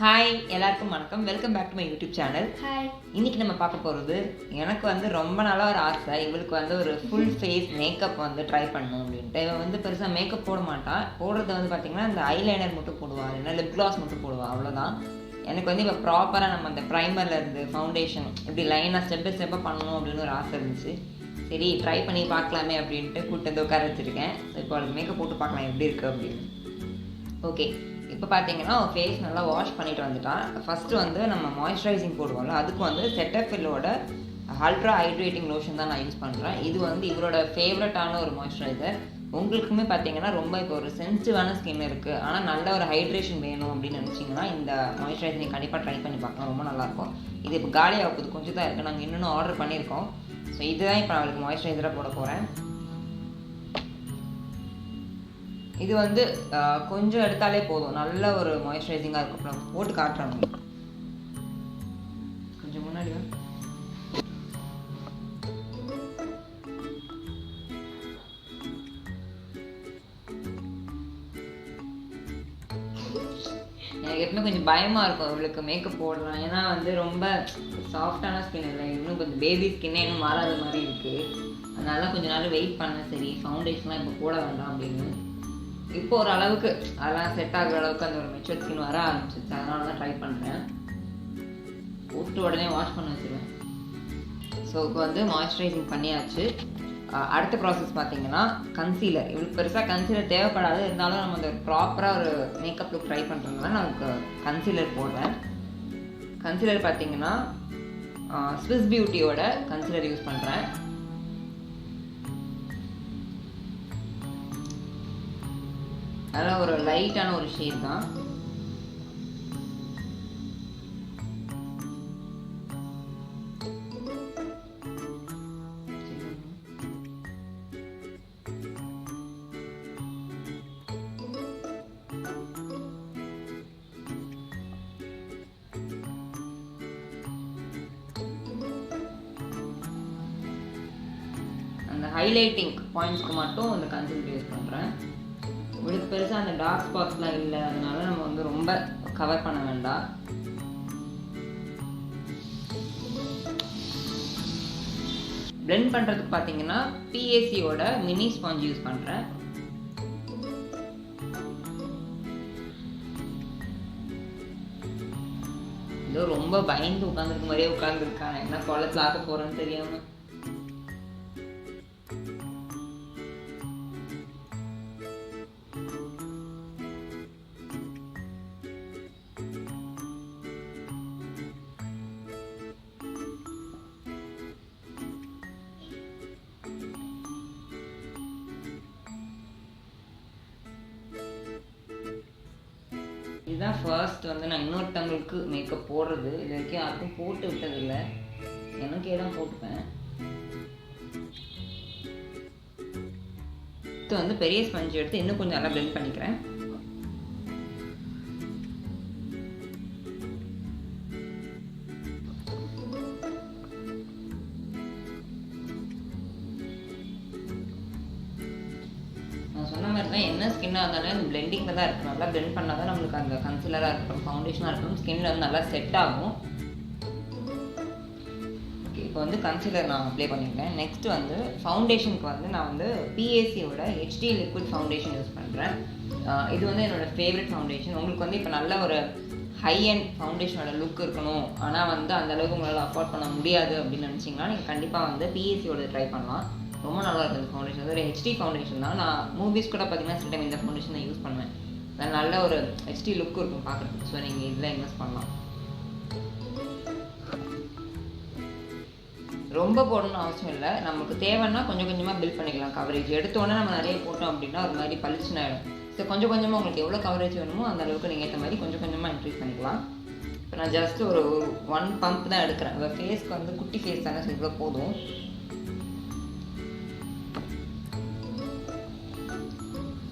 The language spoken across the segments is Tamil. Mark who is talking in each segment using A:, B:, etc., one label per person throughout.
A: ஹாய் எல்லாருக்கும் வணக்கம். Welcome back to my YouTube channel.
B: Hi.
A: இன்னைக்கு நம்ம பார்க்க போகிறது, எனக்கு வந்து ரொம்ப நாளாக ஒரு ஆசை, இவளுக்கு வந்து ஒரு ஃபுல் ஃபேஸ் மேக்கப் வந்து ட்ரை பண்ணணும் அப்படின்ட்டு. இவன் வந்து பெருசாக மேக்கப் போட மாட்டான். போடுறது வந்து பார்த்திங்கன்னா இந்த ஐலைனர் மட்டும் போடுவாள், இல்லைன்னா லிப் கிளாஸ் மட்டும் போடுவாள், அவ்வளோதான். எனக்கு வந்து இப்போ ப்ராப்பராக நம்ம அந்த ப்ரைமர்லேருந்து ஃபவுண்டேஷன் இப்படி லைனாக ஸ்டெப் பை ஸ்டெப்பாக பண்ணணும் அப்படின்னு ஒரு ஆசை இருந்துச்சு. சரி ட்ரை பண்ணி பார்க்கலாமே அப்படின்ட்டு கூட்டு வந்து உட்கார வச்சுருக்கேன். ஸோ இப்போ அவளுக்கு மேக்கப் போட்டு பார்க்கலாம் எப்படி இருக்குது அப்படின்னு. ஓகே, இப்போ பார்த்தீங்கன்னா ஃபேஸ் நல்லா வாஷ் பண்ணிட்டு வந்துட்டான். ஃபஸ்ட்டு வந்து நம்ம மாய்ஸ்சரைசிங் போடுவோம்ல, அதுக்கு வந்து செட்டஃபில்லோட அல்ட்ரா ஹைட்ரேட்டிங் லோஷன் தான் நான் யூஸ் பண்ணுறேன். இது வந்து இவரோட ஃபேவரட்டான ஒரு மாய்ஸ்சரைசர். உங்களுக்குமே பார்த்தீங்கன்னா ரொம்ப இப்போ ஒரு சென்சிட்டிவான ஸ்கின் இருக்குது, ஆனால் நல்ல ஒரு ஹைட்ரேஷன் வேணும் அப்படின்னு நினச்சிங்கன்னா இந்த மாய்ஸ்சரைசர் கண்டிப்பாக ட்ரை பண்ணி பார்க்கலாம், ரொம்ப நல்லாயிருக்கும். இது இப்போ காலியாக போகுது, கொஞ்சம் தான் இருக்குது, நாங்கள் இன்னும் ஆர்டர் பண்ணியிருக்கோம். ஸோ இதுதான் இப்போ நான் அவளுக்கு மாய்ஸ்சரைசராக போட போகிறேன். இது வந்து கொஞ்சம் எடுத்தாலே போதும், நல்ல ஒரு மாய்ஸ்சரைசிங்காக இருக்கும். அப்புறம் போட்டு காட்டுறாங்க, கொஞ்சம் முன்னாடி எனக்கு எப்பவுமே கொஞ்சம் பயமாக இருக்கும் இவளுக்கு மேக்கப் போடலாம். ஏன்னா வந்து ரொம்ப சாஃப்டான ஸ்கின் இல்லை, இன்னும் கொஞ்சம் பேபி ஸ்கின்னே இன்னும் மாறாத மாதிரி இருக்குது. அதனால கொஞ்சம் நாள் வெயிட் பண்ணேன், சரி ஃபவுண்டேஷன்லாம் இப்போ போட வேண்டாம் அப்படின்னு. இப்போ ஒரு அளவுக்கு அதெல்லாம் செட் ஆகிற அளவுக்கு அந்த ஒரு மெச்சூர் ஸ்கின் வர ஆரம்பிச்சிச்சு, அதனால தான் ட்ரை பண்ணுறேன். போட்டு உடனே வாஷ் பண்ண வச்சுருவேன். ஸோ இப்போ வந்து மாய்ஸ்சரைசிங் பண்ணியாச்சு. அடுத்த ப்ராசஸ் பார்த்தீங்கன்னா கன்சீலர். இவளுக்கு பெருசாக கன்சீலர் தேவைப்படாது, இருந்தாலும் நம்ம அந்த ப்ராப்பராக ஒரு மேக்கப் லுக் ட்ரை பண்ணுறதுனால நமக்கு கன்சீலர் போடுறேன். கன்சீலர் பார்த்தீங்கன்னா ஸ்விஸ் பியூட்டியோட கன்சீலர் யூஸ் பண்ணுறேன். அதெல்லாம் ஒரு லைட்டான ஒரு ஷேட் தான். அந்த ஹைலைட்டிங் பாயிண்ட்ஸ்க்கு மட்டும் அந்த கன்சீலர் யூஸ் பண்ணுறேன். உங்களுக்கு பெருசாக அந்த டார்க் ஸ்பாட்ஸ்லாம் இல்லை, அதனால நம்ம வந்து ரொம்ப கவர் பண்ண வேண்டாம். பிளெண்ட் பண்ணுறதுக்கு பார்த்தீங்கன்னா பிஏசியோட மினி ஸ்பாஞ்ச் யூஸ் பண்ணுறேன். இதோ ரொம்ப பயந்து உட்காந்துருக்க மாதிரியே உட்காந்துருக்கான், என்ன குளத்தில் ஆக்க போகிறேன்னு தெரியாமல். இதுதான் ஃபர்ஸ்ட் வந்து நான் இன்னொருத்தவங்களுக்கு மேக்கப் போடுறது. இது வரைக்கும் யாருக்கும் போட்டு விட்டதில்லை, எனக்கே தான் போட்டுப்பேன். இது வந்து பெரிய ஸ்பஞ்ச் எடுத்து இன்னும் கொஞ்சம் நல்லா பிளெண்ட் பண்ணிக்கிறேன். சொன்ன மாதிரி தான், என்ன ஸ்கின்னாக இருந்தாலும் அந்த பிளெண்டிங்கில் தான் இருக்குது. நல்லா பிளெண்ட் பண்ணால் தான் நம்மளுக்கு அந்த கன்சீலராக இருக்கட்டும் ஃபவுண்டேஷனாக இருக்கட்டும் ஸ்கின்னில் வந்து நல்லா செட் ஆகும். ஓகே, இப்போ வந்து கன்சீலர் நான் அப்ளை பண்ணிக்கிறேன். நெக்ஸ்ட் வந்து ஃபவுண்டேஷனுக்கு வந்து நான் வந்து பிஏசியோட ஹெச்டி லிக்விட் ஃபவுண்டேஷன் யூஸ் பண்ணுறேன். இது வந்து என்னோடய ஃபேவரட் ஃபவுண்டேஷன். உங்களுக்கு வந்து இப்போ நல்ல ஒரு ஹை அண்ட் ஃபவுண்டேஷனோட லுக் இருக்கணும், ஆனால் வந்து அந்தளவுக்கு உங்களால் அஃபோர்ட் பண்ண முடியாது அப்படின்னு நினச்சிங்கன்னா நீங்கள் கண்டிப்பாக வந்து பிஏசியோட ட்ரை பண்ணலாம். ரொம்ப நல்லா இருக்குது இந்த ஃபவுண்டேஷன். அது ஒரு ஹெச்டி ஃபவுண்டேஷன் தான். நான் மூவிஸ் கூட பார்த்தீங்கன்னா சில டைம் இந்த ஃபவுண்டேஷன் தான் யூஸ் பண்ணுவேன். அது நல்ல ஒரு ஹெச்டி லுக் இருக்கும் பார்க்குறதுக்கு. ஸோ நீங்கள் இதில் இன்வெஸ்ட் பண்ணலாம். ரொம்ப போடணும்னு அவசியம் இல்லை, நமக்கு தேவைன்னா கொஞ்சம் கொஞ்சமாக பில்ட் பண்ணிக்கலாம் கவரேஜ். எடுத்தோடனே நம்ம நிறைய போட்டோம் அப்படின்னா ஒரு மாதிரி பளிச்சுன்னு ஆகிடும். ஸோ கொஞ்சம் கொஞ்சமாக உங்களுக்கு எவ்வளோ கவரேஜ் வேணுமோ அந்த அளவுக்கு நீங்கள் ஏற்ற மாதிரி கொஞ்சம் கொஞ்சமாக இன்க்ரீஸ் பண்ணிக்கலாம். இப்போ நான் ஜஸ்ட் ஒரு 1 பம்ப் தான் எடுக்கிறேன். உங்கள் ஃபேஸ்க்கு வந்து குட்டி ஃபேஸ் தானே, ஸோ இவ்வளோ போதும்.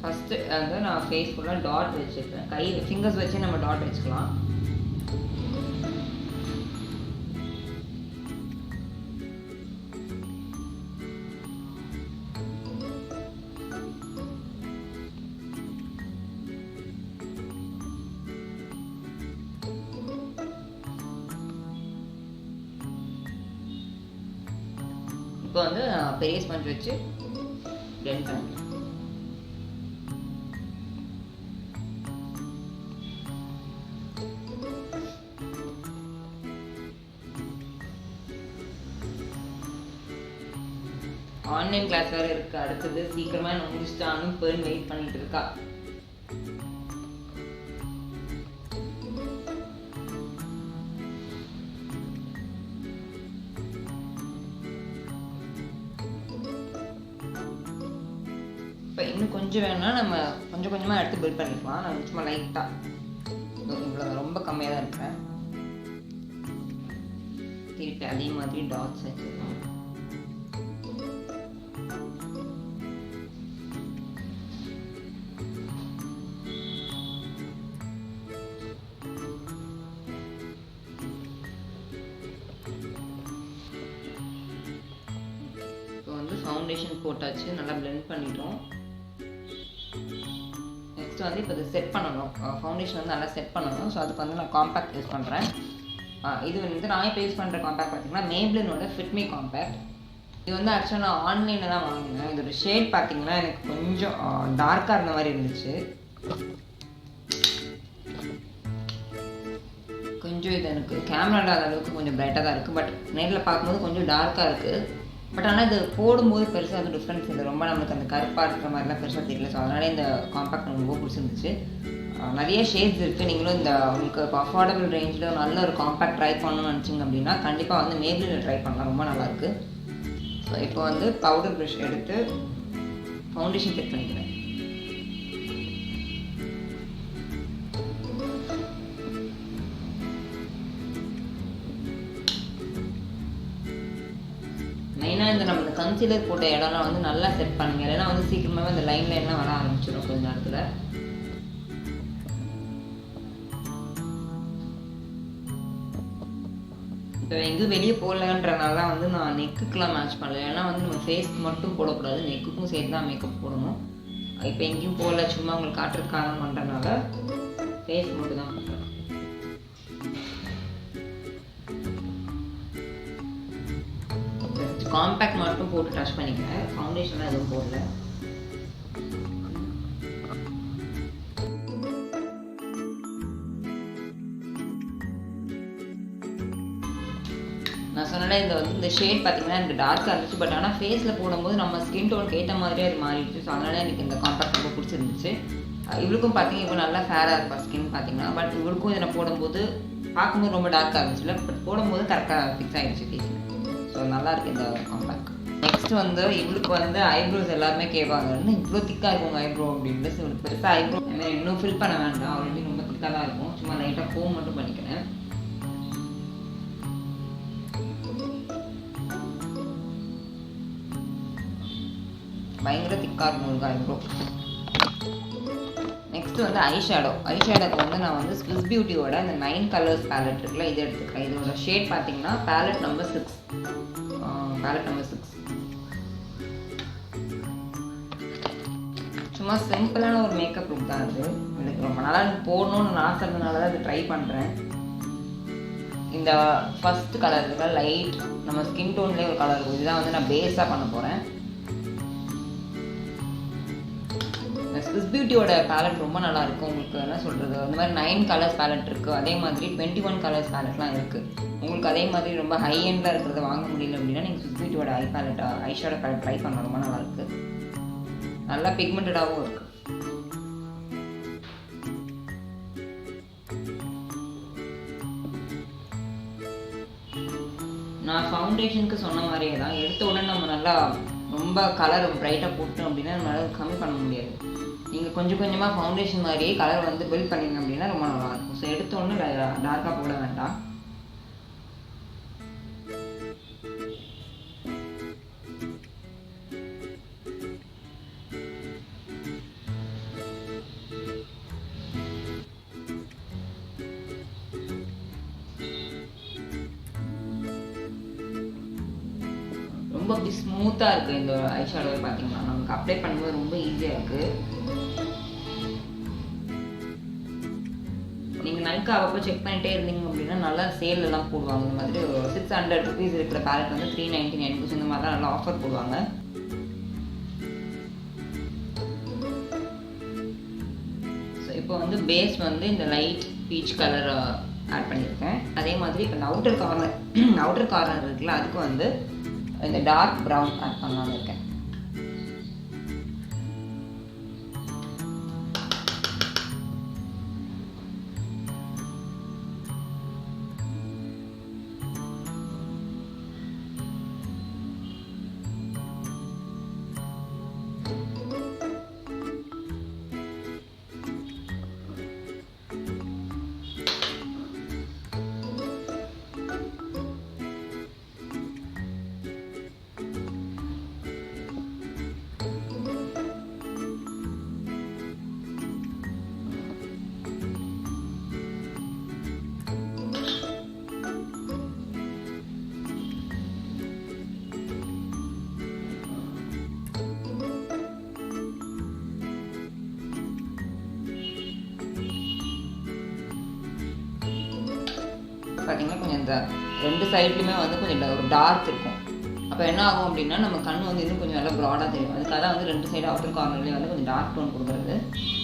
A: ஃபஸ்ட்டு வந்து நான் ஃபேஸ் ஃபுல்லாக டாட் வச்சுருக்கேன். கை ஃபிங்கர்ஸ் வச்சு நம்ம டாட் வச்சுக்கலாம். இப்போ வந்து பெரிய ஸ்பஞ்ச் வச்சு பிளெண்ட் பண்ணிக்கலாம். ஆன்லைன் கிளாஸ் வேறு இருக்குது, அடுத்தது சீக்கிரமாக நான் முடிச்சிட்டான்னு போய் வெயிட் பண்ணிட்டு இருக்கா. இப்போ இன்னும் கொஞ்சம் வேணும்னா நம்ம கொஞ்சம் கொஞ்சமாக எடுத்து பில்ட் பண்ணிக்கலாம். நான் சும்மா லைட்டாக இவ்வளோ ரொம்ப கம்மியாக தான் இருக்கிறேன். திருப்பி அதே மாதிரி டாட்ஸ் வச்சுக்கலாம். ஃபவுண்டேஷன் போட்டாச்சு, நல்லா பிளெண்ட் பண்ணிட்டோம். நெக்ஸ்ட் வந்து இப்போ இதை செட் பண்ணணும். ஃபவுண்டேஷன் வந்து நல்லா செட் பண்ணணும். ஸோ அதுக்கு வந்து நான் காம்பேக்ட் யூஸ் பண்ணுறேன். இது வந்து நான் இப்போ யூஸ் பண்ணுற காம்பேக்ட் பார்த்தீங்கன்னா மேப்ளினோட ஃபிட்மி காம்பேக்ட். இது வந்து ஆக்சுவலாக நான் ஆன்லைனில் தான் வாங்கினேன். இதோட ஷேட் பார்த்தீங்கன்னா எனக்கு கொஞ்சம் டார்க்காக இருந்த மாதிரி இருந்துச்சு. கொஞ்சம் இது எனக்கு கேமராவில் அளவுக்கு கொஞ்சம் பிரைட்டாக தான் இருக்குது, பட் நேரில் பார்க்கும்போது கொஞ்சம் டார்க்காக இருக்குது. பட் ஆனால் இது போடும்போது பெருசாக அது டிஃப்ரென்ஸ் இல்லை, ரொம்ப நம்மளுக்கு அந்த கருப்பாக இருக்கிற மாதிரிலாம் பெருசாக தெரியல. ஸோ அதனால இந்த காம்பேக்ட் எனக்கு ரொம்ப பிடிச்சிருந்துச்சு. நிறைய ஷேட்ஸ் இருக்குது. நீங்களும் இந்த உங்களுக்கு இப்போ அஃபோர்டபுள் ரேஞ்சில் நல்ல ஒரு காம்பேக்ட் ட்ரை பண்ணணும்னு நினச்சிங்க அப்படின்னா கண்டிப்பாக வந்து மேப்ளினில் ட்ரை பண்ணலாம், ரொம்ப நல்லாயிருக்கு. ஸோ இப்போ வந்து பவுடர் ப்ரஷ் எடுத்து ஃபவுண்டேஷன் செட் பண்ணிக்கிறேன். மெயினாக இந்த நம்ம கன்சீலர் போட்ட இடம்லாம் வந்து நல்லா செட் பண்ணுங்க, இல்லைன்னா வந்து சீக்கிரமாகவே அந்த லைன்ல என்ன வர ஆரம்பிச்சிடும் கொஞ்ச நேரத்தில். இப்போ எங்கேயும் வெளியே போடலன்றனால வந்து நான் நெக்குக்கெலாம் மேட்ச் பண்ணல. ஏன்னா வந்து நம்ம ஃபேஸ்க்கு மட்டும் போடக்கூடாது, நெக்குக்கும் சேர்த்து தான் மேக்கப் போடணும். இப்போ எங்கேயும் போடல, சும்மா உங்களுக்கு காட்டுறதுக்காக பண்ணுறதுனால ஃபேஸ் மட்டும் தான் பண்ணுறேன். காம்பேக்ட் மட்டும் போட்டு டச் பண்ணிக்கிறேன், ஃபவுண்டேஷன்லாம் எதுவும் போடல. நான் சொன்னேன் இந்த வந்து இந்த ஷேட் பார்த்தீங்கன்னா எனக்கு டார்க்காக இருந்துச்சு, பட் ஆனால் ஃபேஸில் போடும்போது நம்ம ஸ்கின் டோனுக்கு ஏற்ற மாதிரியே அது மாறிடுச்சு. ஸோ அதனால எனக்கு இந்த காம்பேக்ட் ரொம்ப பிடிச்சிருந்துச்சு. இவளுக்கும் பார்த்தீங்கன்னா இப்போ நல்லா ஃபேராக இருப்பா ஸ்கின் பார்த்தீங்கன்னா, பட் இவளுக்கும் இதை போடும்போது பார்க்கும்போது ரொம்ப டார்க்காக இருந்துச்சுல, பட் போடும்போது கரெக்டாக ஃபிக்ஸ் ஆகிடுச்சு ஃபேஸில். ஸோ நல்லாயிருக்கு இந்த காம்பேக்ட். நெக்ஸ்ட் வந்து இவளுக்கு வந்து ஐப்ரோஸ் எல்லாருமே கேட்பாங்க, இன்னும் இவ்வளோ திக்காக இருக்கும் ஐப்ரோ அப்படின்ட்டு. ஸோ இவளுக்கு பெருசாக ஐப்ரோ இன்னும் ஃபில் பண்ண வேண்டாம், ஆல்ரெடி ரொம்ப திக்காக தான் இருக்கும். சும்மா லைட்டாக ஃபோம் மட்டும் பண்ணிக்கிறேன். பயங்கர திக்காக இருக்கும் உங்களுக்கு ஐப்ரோ. நெக்ஸ்ட் வந்து ஐஷேடோக்கு வந்து நான் வந்து ஸ்விஸ் பியூட்டியோட இந்த 9 கலர்ஸ் பேலட் இருக்குல்ல, இது எடுத்துக்கிறேன். இதோட ஷேட் பார்த்தீங்கன்னா பேலட் நம்பர் 6. சும்மா சிம்பிளான ஒரு மேக்கப் லுக் தான் அது. எனக்கு ரொம்ப நாளாக எனக்கு போடணும்னு ஆசை இருந்ததுனால தான் அது ட்ரை பண்ணுறேன். இந்த ஃபர்ஸ்ட் கலர் இருக்கா லைட் நம்ம ஸ்கின் டோன்லேயே ஒரு கலர் இருக்கும், இதுதான் வந்து நான் பேஸாக பண்ண போகிறேன். ஸ்விஸ் பியூட்டியோட பேலட் ரொம்ப நல்லா இருக்கும். உங்களுக்கு என்ன சொல்கிறது, அந்த மாதிரி 9 கலர்ஸ் பேலட் இருக்குது, அதே மாதிரி 21 கலர்ஸ் பேலட்லாம் இருக்குது. உங்களுக்கு அதே மாதிரி ரொம்ப ஹை எண்டில் இருக்கிறத வாங்க முடியல அப்படின்னா நீங்கள் ஸ்விஸ் பியூட்டியோட ஐஷேடோ பேலட் ட்ரை பண்ணலாம், ரொம்ப நல்லா இருக்குது. நல்லா பிக்மெண்டடாகவும் இருக்குது. நான் ஃபவுண்டேஷனுக்கு சொன்ன மாதிரியே தான், எடுத்த உடனே நம்ம நல்லா ரொம்ப கலர் ப்ரைட்டாக போட்டோம் அப்படின்னா நம்மளால் கம்மி பண்ண முடியாது. நீங்கள் கொஞ்சம் கொஞ்சமாக ஃபவுண்டேஷன் மாதிரியே கலர் வந்து பில்ட் பண்ணிங்க அப்படின்னா ரொம்ப நல்லாயிருக்கும். ஸோ எடுத்த உடனே டார்க்காக போட வேண்டாம். ரொம்ப அப்படி ஸ்மூத்தாக இருக்குது இந்த ஐஷேடோவை பார்த்தீங்கன்னா, நமக்கு அப்ளை பண்ணும்போது ரொம்ப ஈஸியாக இருக்குது. நீங்கள் நைட் கணக்கு அப்பப்போ செக் பண்ணிகிட்டே இருந்தீங்க அப்படின்னா நல்லா சேலெலாம் போடுவாங்க. இந்த மாதிரி 600 rupees இருக்கிற பேலட் வந்து 399 rupees இந்த மாதிரிலாம் நல்லா ஆஃபர் போடுவாங்க. ஸோ இப்போ வந்து பேஸ் வந்து இந்த லைட் பீச் கலர் ஆட் பண்ணியிருக்கேன். அதே மாதிரி இப்போ இந்த அவுட்டர் கார்னர் இருக்குல்ல, அதுக்கு வந்து இந்த டார்க் ப்ரௌன் ஆட் பண்ணலாம்னு இருக்கேன். பார்த்தீங்கன்னா கொஞ்சம் இந்த 2 சைட்லையுமே வந்து கொஞ்சம் ஒரு டார்க் இருக்கும். அப்போ என்ன ஆகும் அப்படின்னா நம்ம கண் வந்து இன்னும் கொஞ்சம் நல்லா ப்ராடாக தெரியும். அதுக்காக தான் வந்து 2 சைடு அவுட்டர் கார்னர்லேயே வந்து கொஞ்சம் டார்க் டோன் கொடுக்குறது.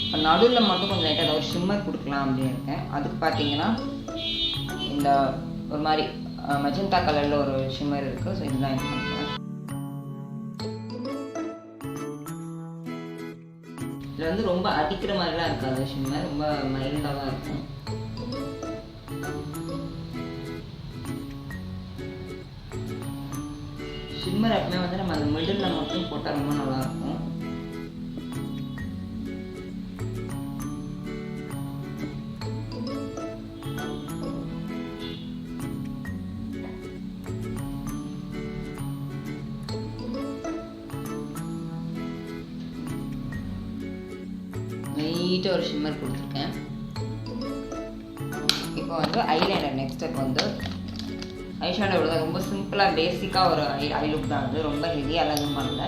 A: இப்போ நடுவில் மட்டும் கொஞ்சம் லைட்டாக ஒரு ஷிம்மர் கொடுக்கலாம் அப்படின்னு இருக்கேன். அதுக்கு பார்த்தீங்கன்னா இந்த ஒரு மாதிரி மெஜந்தா கலரில் ஒரு ஷிம்மர் இருக்குது. ஸோ இதுதான் யூஸ் பண்ணுறேன். இதில் வந்து ரொம்ப அடிக்கிற மாதிரிலாம் இருக்காது ஷிம்மர், ரொம்ப மைல்டாக தான் இருக்கும். ஷிம்மர் எப்பவுமே வந்து நம்ம அந்த மிடில் மட்டும் போட்டால் ரொம்ப நல்லாயிருக்கும். லைட்டாக ஒரு ஷிம்மர் கொடுத்துருக்கேன். இப்போ வந்து ஐலைனர் நெக்ஸ்ட் ஸ்டெப் வந்து ஐஷேடோட ரொம்ப சிம்பிளாக பேசிக்காக ஒரு ஐ லுக் தான். அது ரொம்ப ஹெவியாக எதுவும் பண்ணல.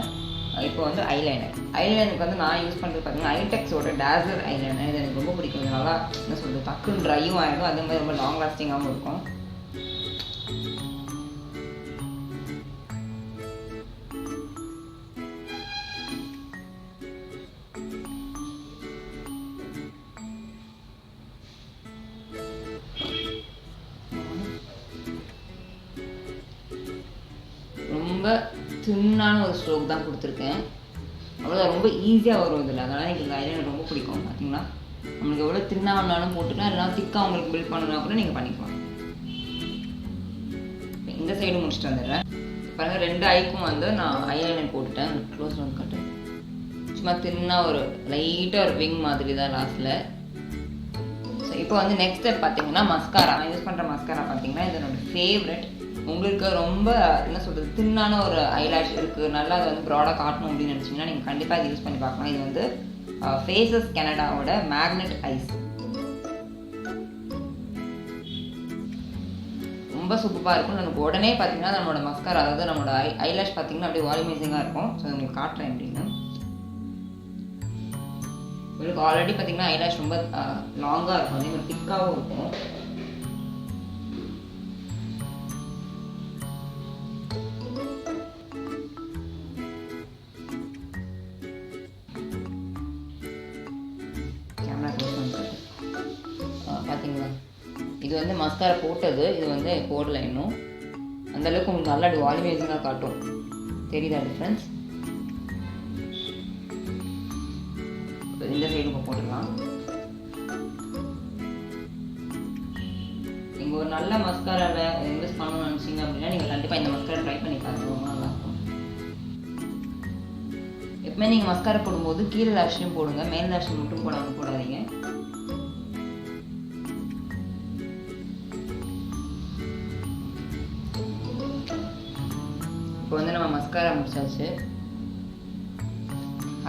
A: இப்போ வந்து ஐலைனருக்கு வந்து நான் யூஸ் பண்ணுறது பார்த்தீங்கன்னா ஐடெக்ஸோட டேசர் ஐலைனர். இது எனக்கு ரொம்ப பிடிக்கும். இது நல்லா என்ன சொல்கிறது, டக்குன்னு ட்ரையும் ஆகிடும், அதே மாதிரி ரொம்ப லாங் லாஸ்டிங்காகவும் இருக்கும். ரொம்ப தின்னான ஒரு ஸ்ட்ரோக் தான் கொடுத்துருக்கேன். அவ்வளோ ரொம்ப ஈஸியாக வரும் இதில். அதனால் எனக்கு இந்த ஐலைனர் ரொம்ப பிடிக்கும். பார்த்தீங்களா, நம்மளுக்கு எவ்வளோ தின்னாக வேணாலும் போட்டுக்கலாம், இல்லைனா திக்காக உங்களுக்கு பில்ட் பண்ணணும்னா கூட நீங்கள் பண்ணிக்கலாம். இந்த சைடு முடிச்சுட்டு வந்துடுறேன். பாருங்கள், 2 ஐக்கும் வந்து நான் ஐலைனர் போட்டுட்டேன். க்ளோஸ் வந்து கட்டு சும்மா தின்னாக ஒரு லைட்டாக ஒரு விங் மாதிரி தான் லாஸ்ட்டில். ஸோ இப்போ வந்து நெக்ஸ்ட் ஸ்டெப் பார்த்தீங்கன்னா மஸ்காரா. நான் யூஸ் பண்ணுற மஸ்காரா பார்த்தீங்கன்னா இது என்னோடய ஃபேவரட். உங்களுக்கு ரொம்ப என்ன சொல்கிறது, தின்னான ஒரு ஐலாஷ் இருக்குது, நல்லா அதை வந்து ப்ராடாக காட்டணும் அப்படின்னு நினச்சிங்கன்னா நீங்கள் கண்டிப்பாக இது யூஸ் பண்ணி பார்க்கலாம். இது வந்து ஃபேஸஸ் கனடாவோட மேக்னெட் ஐஸ். ரொம்ப சூப்பராக இருக்கும். நமக்கு உடனே பார்த்தீங்கன்னா நம்மளோட மஸ்காரா, அதாவது நம்மளோட ஐலாஷ் பார்த்தீங்கன்னா அப்படியே வால்யூமைசிங்காக இருக்கும். ஸோ உங்களுக்கு காட்டுறேன் அப்படின்னு. உங்களுக்கு ஆல்ரெடி பார்த்தீங்கன்னா ஐலாஷ் ரொம்ப லாங்காக இருக்கும், அதே மாதிரி திக்காகவும் இருக்கும். பார்த்தீங்களா, இது வந்து மஸ்காரா போட்டது, இது வந்து போடலை இன்னும். அந்தளவுக்கு உங்களுக்கு நல்லா வால்யூமைசிங்காக காட்டும். தெரியுதா டிஃப்ரென்ஸ்? இந்த சைடு போட்டுடலாம். நீங்கள் ஒரு நல்ல மஸ்காராவில் இன்வெஸ்ட் பண்ணணும்னு நினச்சிங்க அப்படின்னா நீங்கள் கண்டிப்பாக இந்த மஸ்காரா ட்ரை பண்ணி பாருங்க, ரொம்ப நல்லாயிருக்கும். எப்பவுமே நீங்கள் மஸ்காரா போடும்போது கீழே லேஷ்லையும் போடுங்க, மேல் லேஷ்ல மட்டும் போடாதீங்க. இப்போ வந்து நம்ம மஸ்காரா முடிச்சாச்சு.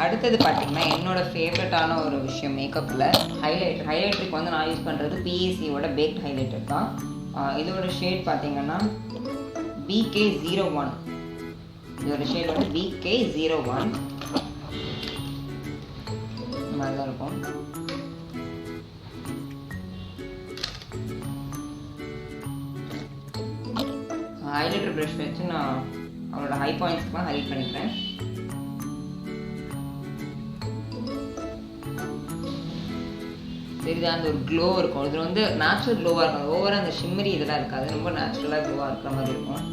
A: அடுத்தது பார்த்தீங்கன்னா என்னோட ஃபேவரட்டான ஒரு விஷயம் மேக்கப்பில் ஹைலைட்டருக்கு வந்து நான் யூஸ் பண்ணுறது பிஏசியோட பேக்ட் ஹைலைட்டர் தான். இதோட ஷேட் பார்த்தீங்கன்னா BK01. இதோட ஷேட் வந்து BK01 இந்த மாதிரி தான் இருக்கும். ஹைலைட்டர் ப்ரஷ் வச்சு நான் அவளோட ஹை பாயிண்ட்ஸ்க்குலாம் ஹைலைட் பண்ணிக்கிறேன். சரிதான், அந்த ஒரு க்ளோ இருக்கும். இதில் வந்து நேச்சுரல் க்ளோவாக இருக்கும். ஓவராக அந்த ஷிம்மரி இதெல்லாம் இருக்காது, ரொம்ப நேச்சுரலாக க்ளோவாக இருக்கிற மாதிரி இருக்கும்.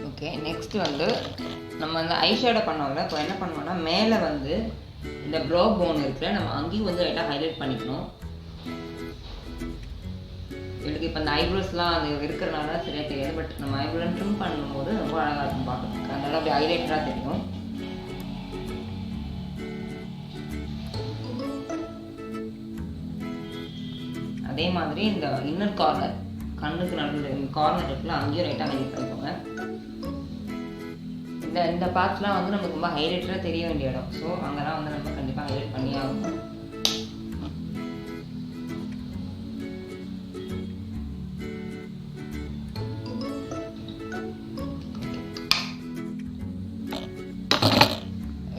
A: ஓகே, நெக்ஸ்ட் வந்து நம்ம அந்த ஐ ஷேடோ பண்ணோம்ல, இப்போ என்ன பண்ணுவோம்னா மேலே வந்து இந்த ப்ரோ போன் இருக்குல்ல, நம்ம அங்கேயும் வந்து லைட்டாக ஹைலைட் பண்ணிக்கணும். எனக்கு இப்போ அந்த ஐப்ரோஸ்லாம் அது இருக்கிறனால சரியாக தெரியாது, பட் நம்ம ஐப்ரோலாம் ட்ரிம் பண்ணும்போது ரொம்ப அழகாக இருக்கும் பார்க்குறதுக்கு. அதனால அப்படி ஹைலைட்டராக தெரியும். அதே மாதிரி இந்த இன்னர் கார்னர், கண்ணுக்கு நடுவில் கார்னர் இருக்குல்ல, அங்கேயும் லைட்டாக ஹைலைட் பண்ணிக்கோங்க. இந்த பார்ட்ஸ்லாம் வந்து நமக்கு ரொம்ப ஹைலைட்டராக தெரிய வேண்டிய இடம். ஸோ அங்கெல்லாம் வந்து நம்ம கண்டிப்பாக ஹைலைட் பண்ணி ஆகணும்.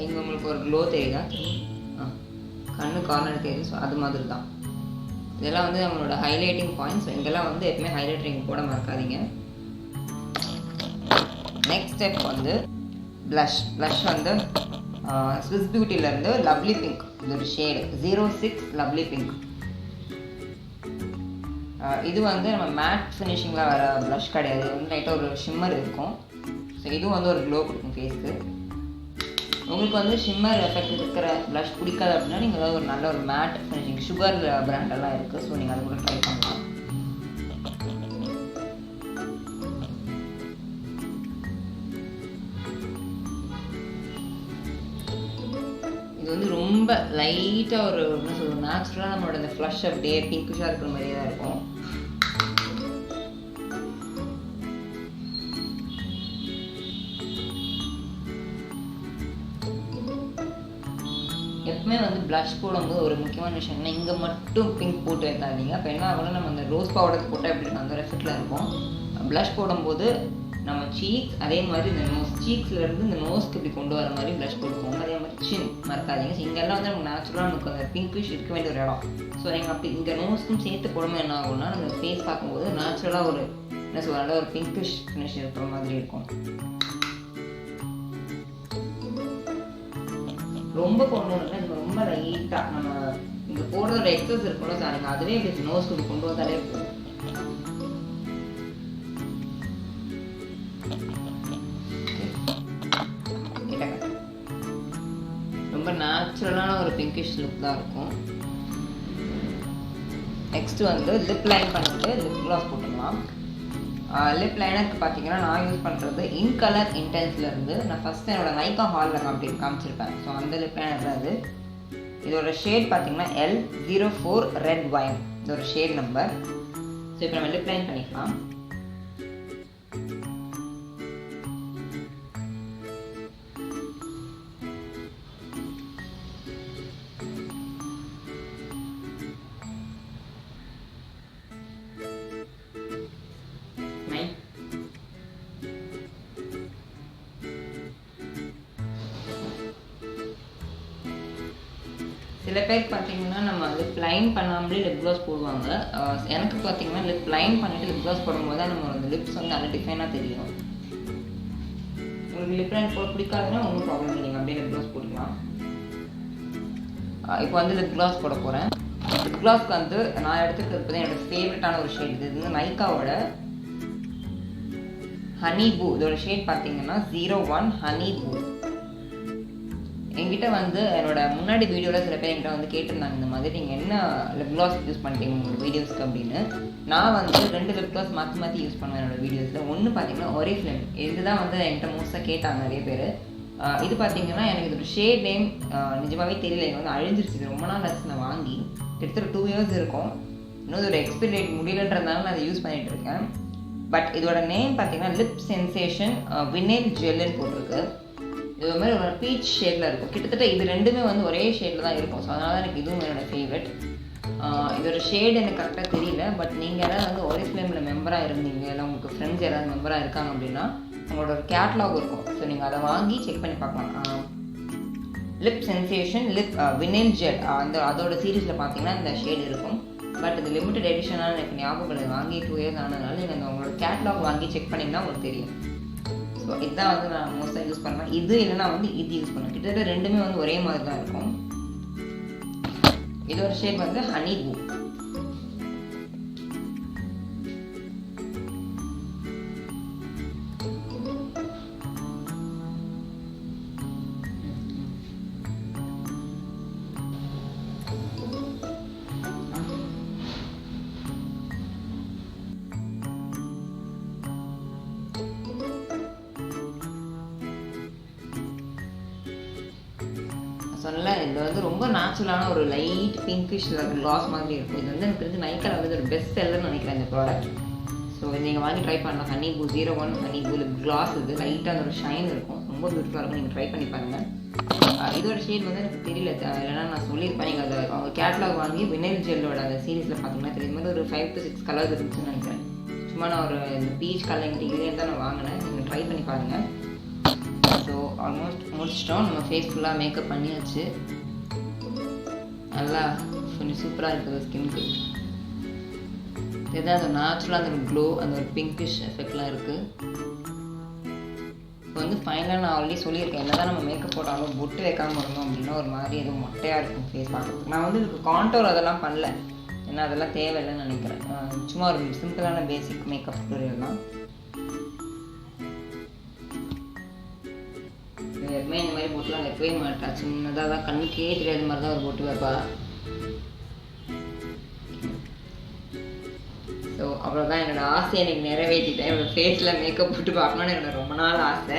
A: இங்கே உங்களுக்கு ஒரு க்ளோ தெரியுதா? கண்ணு கார்னர் தெரியுது. ஸோ அது மாதிரி தான் இதெல்லாம் வந்து நம்மளோட ஹைலைட்டிங் பாயிண்ட்ஸ். இங்கெல்லாம் வந்து எப்பவுமே ஹைலைட்டிங் போட மறக்காதீங்க. நெக்ஸ்ட் ஸ்டெப் வந்து ப்ளஷ் வந்து ஸ்விஸ் பியூட்டிலேருந்து லவ்லி பிங்க், இது ஒரு ஷேடு 06 லவ்லி பிங்க். இது வந்து நம்ம மேட் ஃபினிஷிங்கில் வர ப்ளஷ் கிடையாது, வந்து லைட்டாக ஒரு ஷிம்மர் இருக்கும். ஸோ இதுவும் வந்து ஒரு க்ளோ கொடுக்கும் ஃபேஸ்க்கு. உங்களுக்கு வந்து ஷிம்மர் எஃபெக்ட் இருக்கிற ப்ளஷ் பிடிக்காது அப்படின்னா நீங்கள் ஏதாவது ஒரு நல்ல ஒரு மேட் ஃபினிஷிங் சுகர் பிராண்டெல்லாம் இருக்குது. ஸோ நீங்கள் அதை கூட ட்ரை பண்ணலாம். இது வந்து ரொம்ப லைட்டாக ஒரு என்ன சொல்லுவோம், நேச்சுரலாக நம்மளோட அந்த ஃப்ளஷ் அப்படியே பிங்க்கிஷாக இருக்கிற மாதிரியே தான் இருக்கும். எப்பவுமே வந்து ப்ளஷ் போடும்போது ஒரு முக்கியமான விஷயம்னா இங்கே மட்டும் பிங்க் போட்டு வைக்காதீங்க. அப்போ என்ன ஆகும்னா நம்ம அந்த ரோஸ் பவுடர் போட்டால் எப்படி அந்த எஃபெக்டில் இருக்கும். ப்ளஷ் போடும்போது நம்ம சீக்ஸ், அதே மாதிரி இந்த நோஸ், சீக்ஸ்லேருந்து இந்த நோஸ்க்கு இப்படி கொண்டு வர மாதிரி ப்ளஷ் போட்டுக்கோங்க. அதே மாதிரி சின் மறக்காதீங்க. ஸோ இங்கெல்லாம் வந்து நமக்கு நேச்சுரலாக நமக்கு அந்த பிங்கிஷ் இருக்க வேண்டிய ஒரு இடம். ஸோ நீங்கள் அப்படி இங்கே நோஸ்க்கும் சேர்த்து போடும்போது என்ன ஆகும்னா நம்ம ஃபேஸ் பார்க்கும்போது நேச்சுரலாக ஒரு என்ன சொல்ல ஒரு பிங்கிஷ் ஃபினிஷ் இருக்கிற மாதிரி இருக்கும். ரொம்ப போடணும்னா நம்ம ரொம்ப லைட்டாக நம்ம இங்கே போடுறதோட எக்ஸஸ் இருக்கணும். சார் நீங்கள் அதுவே இப்படி நோஸ்க்கு கொண்டு வந்தாலே போதும். ரொம்ப நேச்சுரலான ஒரு பிங்கிஷ் லுக் தான் இருக்கும். நெக்ஸ்ட் வந்து லிப் லைன் பண்ணிட்டு லிப் க்ளாஸ் போட்டுக்கலாம். லிப் லைனருக்கு பார்த்தீங்கன்னா நான் யூஸ் பண்ணுறது இன் கலர் இன்டென்ஸ்லேருந்து நான் ஃபஸ்ட்டு என்னோட நைக்கா ஹாலில் காமிச்சிருப்பேன். ஸோ அந்த லிப் லைனர் தான் இது. இதோட ஷேட் பார்த்தீங்கன்னா L04 ரெட் வைன், இதோட ஷேட் நம்பர். ஸோ இப்போ நம்ம லிப் லைன் பண்ணிக்கலாம். சில பேருக்கு பார்த்தீங்கன்னா நம்ம லிப் லைன் பண்ணாமலே லிப் க்ளாஸ் போடுவாங்க. எனக்கு பார்த்தீங்கன்னா லிப் லைன் பண்ணிட்டு லிப் க்ளாஸ் போடும்போது தான் நம்ம அந்த லிப்ஸ் வந்து நல்ல டிஃபைனாக தெரியும். உங்களுக்கு லிப் லைன் போட பிடிக்காதுன்னா ஒன்றும் ப்ராப்ளம் இல்லை, நீங்கள் அப்படியே லிப் க்ளாஸ் போட்டுக்கலாம். இப்போ வந்து லிப் க்ளாஸ் போட போகிறேன். லிப் க்ளாஸ்க்கு வந்து நான் எடுத்துக்கிறது பார்த்தீங்கன்னா என்னோட ஃபேவரட்டான ஒரு ஷேட். இது வந்து நைக்காவோட ஹனி பூ. இதோட ஷேட் பார்த்தீங்கன்னா 01 ஹனி பூ. என்கிட்ட வந்து என்னோட முன்னாடி வீடியோவில் சில பேர் என்கிட்ட வந்து கேட்டிருந்தாங்க இந்த மாதிரி நீங்கள் என்ன லிப் க்ளாஸ் யூஸ் பண்ணிட்டீங்க உங்களோட வீடியோஸ்க்கு அப்படின்னு. நான் வந்து 2 லிப் க்ளாஸ் மாற்றி யூஸ் பண்ணுவேன் என்னோட வீடியோஸில். ஒன்று பார்த்தீங்கன்னா ஒரிஃப்ளேம், இதுதான் வந்து என்கிட்ட மோஸ்ட்டாக கேட்டாங்க நிறைய பேர். இது பார்த்தீங்கன்னா எனக்கு இதோட ஷேட் நேம் நிஜமாகவே தெரியல, எனக்கு வந்து அழிஞ்சிருச்சு. ரொம்ப நாள் ஆச்சு நான் வாங்கி. கிட்டத்தட்ட 2 இயர்ஸ் இருக்கும். இன்னும் ஒரு எக்ஸ்பைரி டேட் முடியலன்றதுனால நான் அதை யூஸ் பண்ணிகிட்டு இருக்கேன். பட் இதோட நேம் பார்த்தீங்கன்னா லிப் சென்சேஷன் வினைல் ஜெல்லுன்னு போட்டிருக்கு. இது மாதிரி ஒரு பீச் ஷேடில் இருக்கும். கிட்டத்தட்ட இது ரெண்டுமே வந்து ஒரே ஷேடில் தான் இருக்கும். ஸோ அதனால தான் எனக்கு இதுவும் என்னோடய ஃபேவரட். இதோட ஷேடு எனக்கு கரெக்டாக தெரியல. பட் நீங்கள் யாராவது வந்து Oriflame மெம்பராக இருந்தீங்க, இல்லை உங்களுக்கு ஃப்ரெண்ட்ஸ் யாராவது மெம்பராக இருக்காங்க அப்படின்னா உங்களோட ஒரு கேட்லாக் இருக்கும். ஸோ நீங்கள் அதை வாங்கி செக் பண்ணி பார்க்கலாம். லிப் சென்சேஷன் வினைல் ஜெல் அதோட சீரீஸில் பார்த்தீங்கன்னா இந்த ஷேடு இருக்கும். பட் இது லிமிட்டட் எடிஷனாக எனக்கு ஞாபகம் இல்லை. வாங்கி 2 இயர்ஸ் ஆனதுனால நீங்கள் உங்களோட கேட்லாக் வாங்கி செக் பண்ணிங்கன்னா உங்களுக்கு தெரியும். ஸோ இதுதான் வந்து நான் மோஸ்ட்டாக யூஸ் பண்ணுவேன். இது இல்லைனா வந்து இது யூஸ் பண்ணுவேன். கிட்டத்தட்ட ரெண்டுமே வந்து ஒரே மாதிரி தான் இருக்கும். இதோட ஷேட் வந்து ஹனி பூ. சொன்னல இது வந்து ரொம்ப நேச்சுரலான ஒரு லைட் பிங்கிஷ் கிளாஸ் மாதிரி இருக்கும். இது வந்து எனக்கு தெரிஞ்சு நைக்கால வந்து ஒரு பெஸ்ட் செல்லர்னு நினைக்கிறேன் இந்த ப்ராடக்ட். ஸோ இது நீங்கள் வாங்கி ட்ரை பண்ணலாம். ஹனி பூ 01 ஹனி பூ கிளாஸ். இது லைட்டாக அந்த ஒரு ஷைன் இருக்கும். ரொம்ப பியூட்டிஃபுல்லாக இருக்கும். நீங்கள் ட்ரை பண்ணி பாருங்கள். இதோட ஷேட் வந்து எனக்கு தெரியல, இல்லைன்னா நான் சொல்லியிருப்பேன். நீங்கள் அதை அவங்க கேட்லாக் வாங்கி வினைல் ஜெல்லோட அந்த சீரீஸில் பார்த்தீங்கன்னா தெரியும் மாதிரி ஒரு 5 to 6 கலர்ஸ் இருந்துச்சுன்னு நினைக்கிறேன். சும்மா நான் ஒரு இந்த பீச் கலர் இன்டிகிரேட் தான் நான் வாங்கினேன். நீங்கள் ட்ரை பண்ணி பாருங்கள். ஸோ ஆல்மோஸ்ட் முடிச்சிட்டோம். நம்ம ஃபேஸ் ஃபுல்லாக மேக்கப் பண்ணியாச்சு. நல்லா கொஞ்சம் சூப்பராக இருக்குது ஸ்கின்க்கு. இதுதான் அந்த நேச்சுரலாக அந்த ஒரு க்ளோ, அந்த ஒரு பிங்கிஷ் எஃபெக்ட்லாம் இருக்குது. இப்போ வந்து ஃபைனலாக நான் ஆல்ரெடி சொல்லியிருக்கேன், என்ன தான் நம்ம மேக்கப் போட்டாலும் பொட்டு வைக்காமல் இருந்தோம் அப்படின்னா ஒரு மாதிரி எதுவும் மொட்டையாக இருக்கும் ஃபேஸ் பார்க்குறதுக்கு. நான் வந்து இதுக்கு கான்டோர் அதெல்லாம் பண்ணல, ஏன்னா அதெல்லாம் தேவையில்லைன்னு நினைக்கிறேன். சும்மா ஒரு சிம்பிளான பேசிக் மேக்கப் டுட்டோரியல் தான். எப்பவுமே இந்த மாதிரி பொட்டுலாம் வைக்கவே மாட்டா. சின்னதாக தான் கண்ணுக்கே தெரியாத மாதிரி தான் ஒரு பொட்டு வைப்பா. ஸோ அவ்வளோதான் என்னோடய ஆசையை எனக்கு நிறைவேற்றிட்டேன். என்னோட ஃபேஸில் மேக்கப் போட்டு பார்க்கணுன்னு எனக்கு ரொம்ப நாள் ஆசை.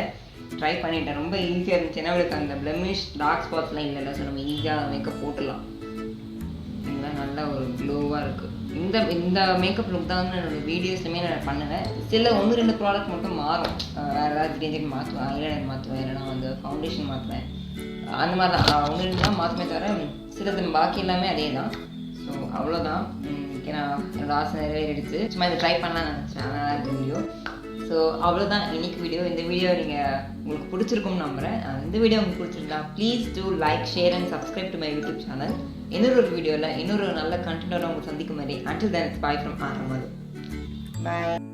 A: ட்ரை பண்ணிட்டேன். ரொம்ப ஈஸியாக இருந்துச்சு. ஏன்னா அவளுக்கு அந்த பிளமிஷ் டார்க் ஸ்பாட்ஸ்லாம் இல்லைல்ல. ஸோ நம்ம ஈஸியாக மேக்கப் போட்டுடலாம். இதெல்லாம் நல்ல ஒரு க்ளோவாக இருக்குது. இந்த மேக்கப் லுக் தான் வந்து என்னோடய வீடியோஸ்லையுமே நான் பண்ணுவேன். சில 1-2 ப்ராடக்ட் மட்டும் மாறும். வேறு ஏதாவது திடீர்னு மாற்றுவேன். ஐலைனர் மாற்றுவேன், இல்லைனா வந்து ஃபவுண்டேஷன் மாற்றுவேன். அந்த மாதிரி தான் 1-2 தான் மாற்றுமே தவிர சிலது பாக்கி எல்லாமே அதே தான். ஸோ அவ்வளோதான். நான் என்னோடய ஆசை நிறைவேறிடுச்சு. சும்மா இதை ட்ரை பண்ணலான்னு நினச்சேன். நல்லா இருக்கு வீடியோ. ஸோ அவ்வளோதான் இன்னைக்கு வீடியோ. இந்த வீடியோ உங்களுக்கு பிடிச்சிருக்கும்னு நம்புகிறேன். இந்த வீடியோ உங்களுக்கு பிடிச்சிருந்தா please do like, share and subscribe to my YouTube channel. இன்னொரு வீடியோவில் இன்னொரு நல்ல கண்டென்ட்டோட உங்களுக்கு சந்திக்கும் மாதிரி. Until then, it's bye from Aramadu. Bye.